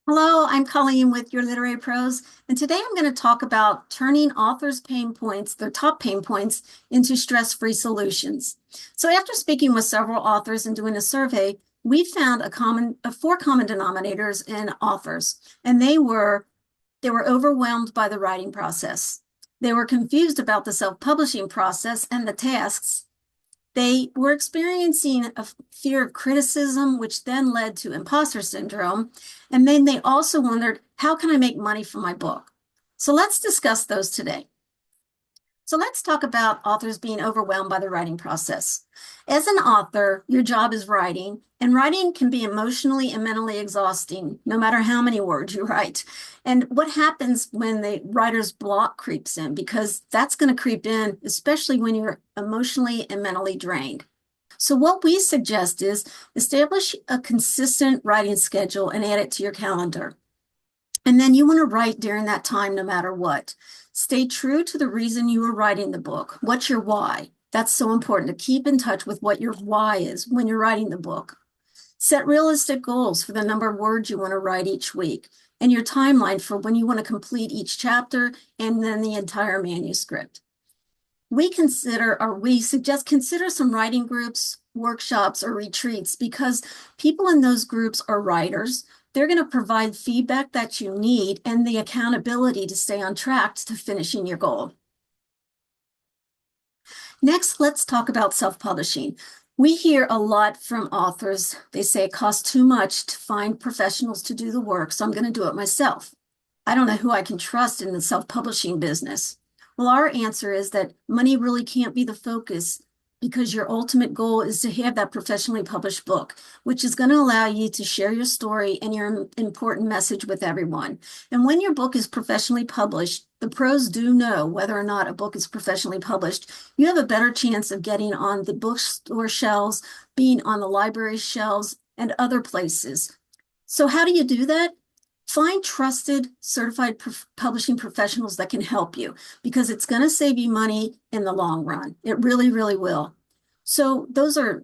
Hello, I'm Colleen with Your Literary Pros, and today I'm going to talk about turning authors' pain points, their top pain points, into stress-free solutions. So after speaking with several authors and doing a survey, we found four common denominators in authors, and they were overwhelmed by the writing process. They were confused about the self-publishing process and the tasks. They were experiencing a fear of criticism, which then led to imposter syndrome. And then they also wondered, how can I make money from my book? So let's discuss those today. So let's talk about authors being overwhelmed by the writing process. As an author, your job is writing, and writing can be emotionally and mentally exhausting, no matter how many words you write. And what happens when the writer's block creeps in? Because that's going to creep in, especially when you're emotionally and mentally drained. So what we suggest is establish a consistent writing schedule and add it to your calendar. And then you want to write during that time, no matter what. Stay true to the reason you were writing the book. What's your why? That's so important to keep in touch with what your why is when you're writing the book. Set realistic goals for the number of words you want to write each week and your timeline for when you want to complete each chapter and then the entire manuscript. We suggest consider some writing groups, workshops, or retreats because people in those groups are writers. They're going to provide feedback that you need and the accountability to stay on track to finishing your goal. Next, let's talk about self-publishing. We hear a lot from authors. They say it costs too much to find professionals to do the work, so I'm going to do it myself. I don't know who I can trust in the self-publishing business. Well, our answer is that money really can't be the focus because your ultimate goal is to have that professionally published book, which is going to allow you to share your story and your important message with everyone. And when your book is professionally published, the pros do know whether or not a book is professionally published. You have a better chance of getting on the bookstore shelves, being on the library shelves, and other places. So how do you do that? Find trusted, certified publishing professionals that can help you because it's going to save you money in the long run. It really, really will. So those are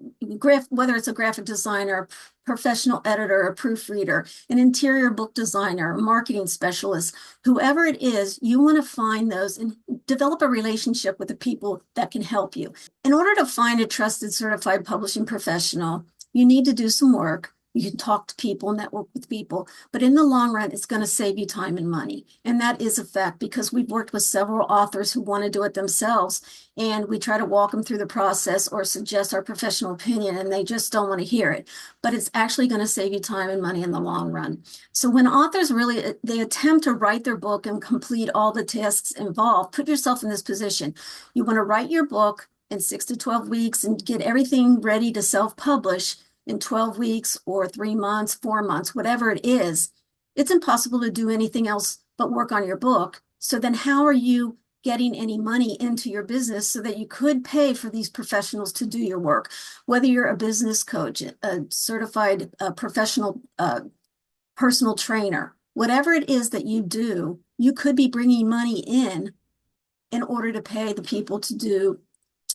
whether it's a graphic designer, professional editor, a proofreader, an interior book designer, a marketing specialist, whoever it is, you want to find those and develop a relationship with the people that can help you. In order to find a trusted, certified publishing professional, you need to do some work. You can talk to people, network with people, but in the long run, it's going to save you time and money. And that is a fact because we've worked with several authors who want to do it themselves, and we try to walk them through the process or suggest our professional opinion, and they just don't want to hear it. But it's actually going to save you time and money in the long run. So when authors they attempt to write their book and complete all the tasks involved, put yourself in this position. You want to write your book in 6 to 12 weeks and get everything ready to self-publish in 12 weeks or 3 months, 4 months, whatever it is. It's impossible to do anything else but work on your book. So then how are you getting any money into your business so that you could pay for these professionals to do your work? Whether you're a business coach, a certified professional personal trainer, whatever it is that you do, you could be bringing money in order to pay the people to do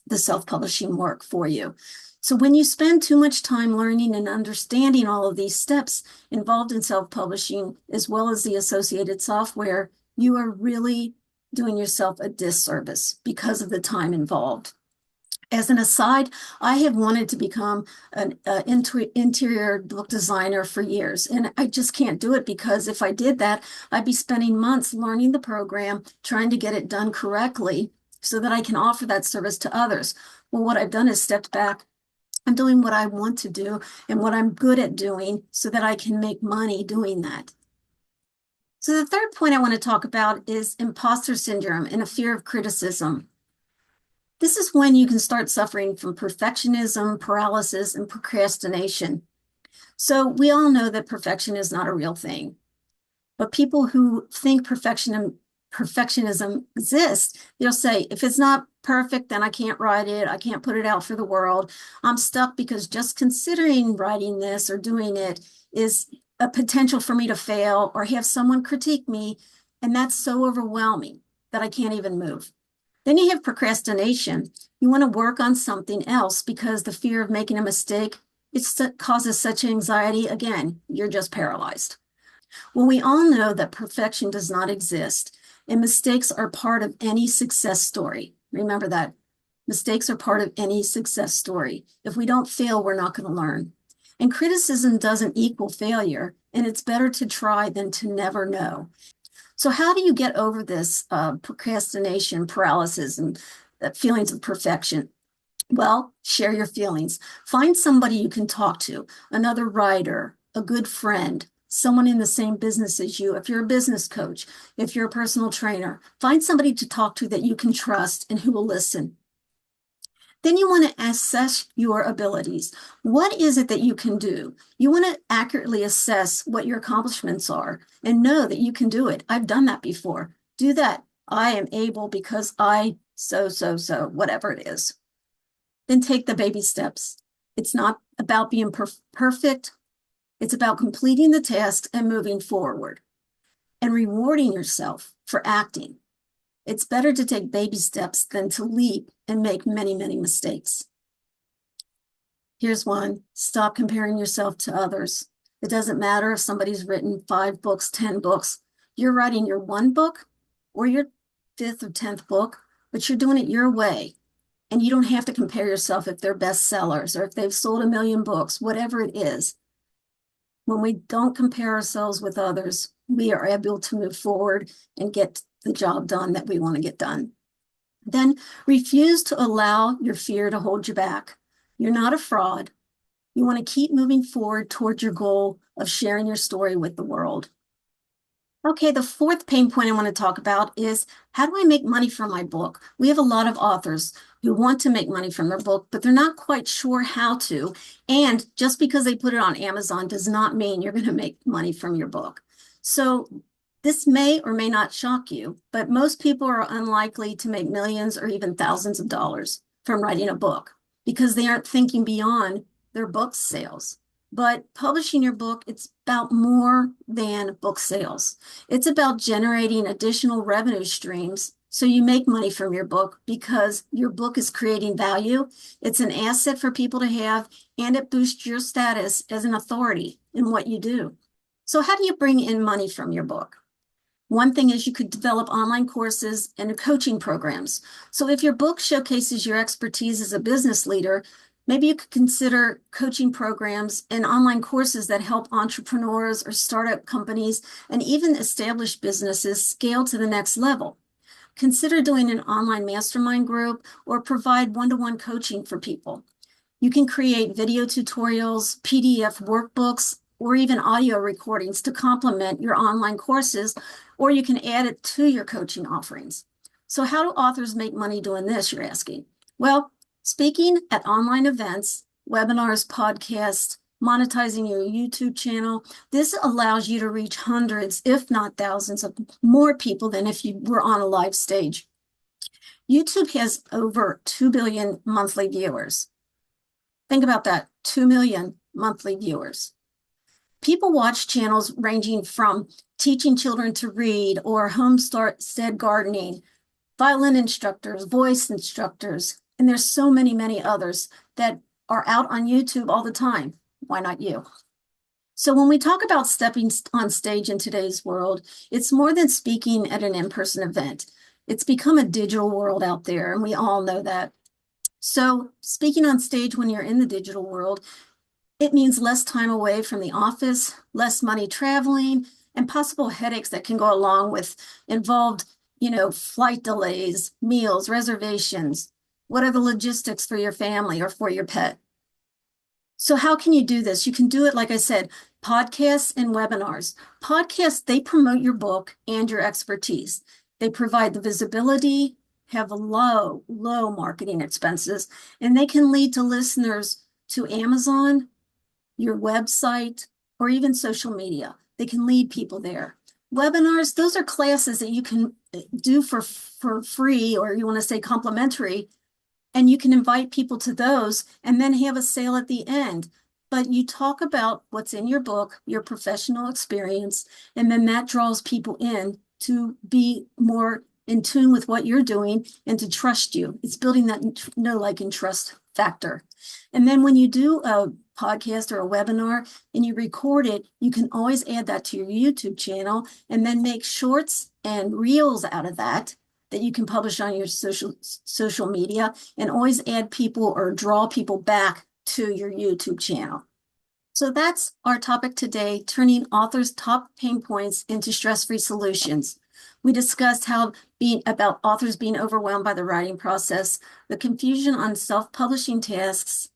the self-publishing work for you. So when you spend too much time learning and understanding all of these steps involved in self-publishing, as well as the associated software, you are really doing yourself a disservice because of the time involved. As an aside, I have wanted to become an interior book designer for years, and I just can't do it because if I did that, I'd be spending months learning the program, trying to get it done correctly so that I can offer that service to others. Well, what I've done is stepped back. I'm doing what I want to do and what I'm good at doing so that I can make money doing that. So the third point I want to talk about is imposter syndrome and a fear of criticism. This is when you can start suffering from perfectionism, paralysis, and procrastination. So we all know that perfection is not a real thing, but people who think perfectionism exists, they'll say, if it's not perfect, then I can't write it. I can't put it out for the world. I'm stuck because just considering writing this or doing it is a potential for me to fail or have someone critique me. And that's so overwhelming that I can't even move. Then you have procrastination. You want to work on something else because the fear of making a mistake, it causes such anxiety. Again, you're just paralyzed. Well, we all know that perfection does not exist, and mistakes are part of any success story. Remember that. Mistakes are part of any success story. If we don't fail, we're not going to learn. And criticism doesn't equal failure, and it's better to try than to never know. So how do you get over this procrastination, paralysis, and feelings of perfection? Well, share your feelings. Find somebody you can talk to, another writer, a good friend, someone in the same business as you. If you're a business coach, if you're a personal trainer, find somebody to talk to that you can trust and who will listen. Then you want to assess your abilities. What is it that you can do? You want to accurately assess what your accomplishments are and know that you can do it. I've done that before. Do that. I am able because I so, whatever it is. Then take the baby steps. It's not about being perfect. It's about completing the task and moving forward and rewarding yourself for acting. It's better to take baby steps than to leap and make many, many mistakes. Here's one. Stop comparing yourself to others. It doesn't matter if somebody's written 5 books, 10 books. You're writing your 1 book or your 5th or 10th book, but you're doing it your way. And you don't have to compare yourself if they're bestsellers or if they've sold 1 million books, whatever it is. When we don't compare ourselves with others, we are able to move forward and get the job done that we want to get done. Then refuse to allow your fear to hold you back. You're not a fraud. You want to keep moving forward toward your goal of sharing your story with the world. Okay, the 4th pain point I want to talk about is, how do I make money from my book? We have a lot of authors who want to make money from their book, but they're not quite sure how to. And just because they put it on Amazon does not mean you're going to make money from your book. So this may or may not shock you, but most people are unlikely to make millions or even thousands of dollars from writing a book because they aren't thinking beyond their book sales. But publishing your book, it's about more than book sales. It's about generating additional revenue streams so you make money from your book because your book is creating value. It's an asset for people to have, and it boosts your status as an authority in what you do. So how do you bring in money from your book? One thing is you could develop online courses and coaching programs. So if your book showcases your expertise as a business leader, maybe you could consider coaching programs and online courses that help entrepreneurs or startup companies and even established businesses scale to the next level. Consider doing an online mastermind group or provide one-to-one coaching for people. You can create video tutorials, PDF workbooks, or even audio recordings to complement your online courses, or you can add it to your coaching offerings. So how do authors make money doing this, you're asking? Well, speaking at online events, webinars, podcasts, monetizing your YouTube channel, this allows you to reach hundreds, if not thousands of more people than if you were on a live stage. YouTube has over 2 billion monthly viewers. Think about that, 2 million monthly viewers. People watch channels ranging from teaching children to read or homestead gardening, violin instructors, voice instructors, and there's so many, many others that are out on YouTube all the time. Why not you? So when we talk about stepping on stage in today's world, it's more than speaking at an in-person event. It's become a digital world out there, and we all know that. So speaking on stage when you're in the digital world, it means less time away from the office, less money traveling, and possible headaches that can go along with involved, flight delays, meals, reservations. What are the logistics for your family or for your pet? So how can you do this? You can do it, like I said, podcasts and webinars. Podcasts, they promote your book and your expertise. They provide the visibility, have low marketing expenses, and they can lead to listeners to Amazon, your website, or even social media. They can lead people there. Webinars, those are classes that you can do for free, or you want to say complimentary, and you can invite people to those and then have a sale at the end. But you talk about what's in your book, your professional experience, and then that draws people in to be more in tune with what you're doing and to trust you. It's building that know, like, and trust factor. And then when you do podcast or a webinar and you record it, you can always add that to your YouTube channel and then make shorts and reels out of that you can publish on your social media, and always add people or draw people back to your YouTube channel. So that's our topic today, turning authors' top pain points into stress-free solutions. We discussed about authors being overwhelmed by the writing process, the confusion on self-publishing tasks,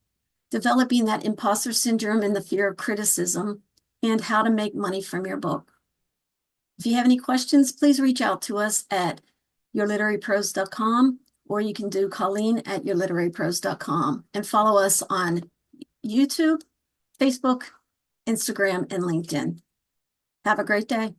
developing that imposter syndrome and the fear of criticism, and how to make money from your book. If you have any questions, please reach out to us at yourliterarypros.com, or you can do Colleen at yourliterarypros.com, and follow us on YouTube, Facebook, Instagram, and LinkedIn. Have a great day.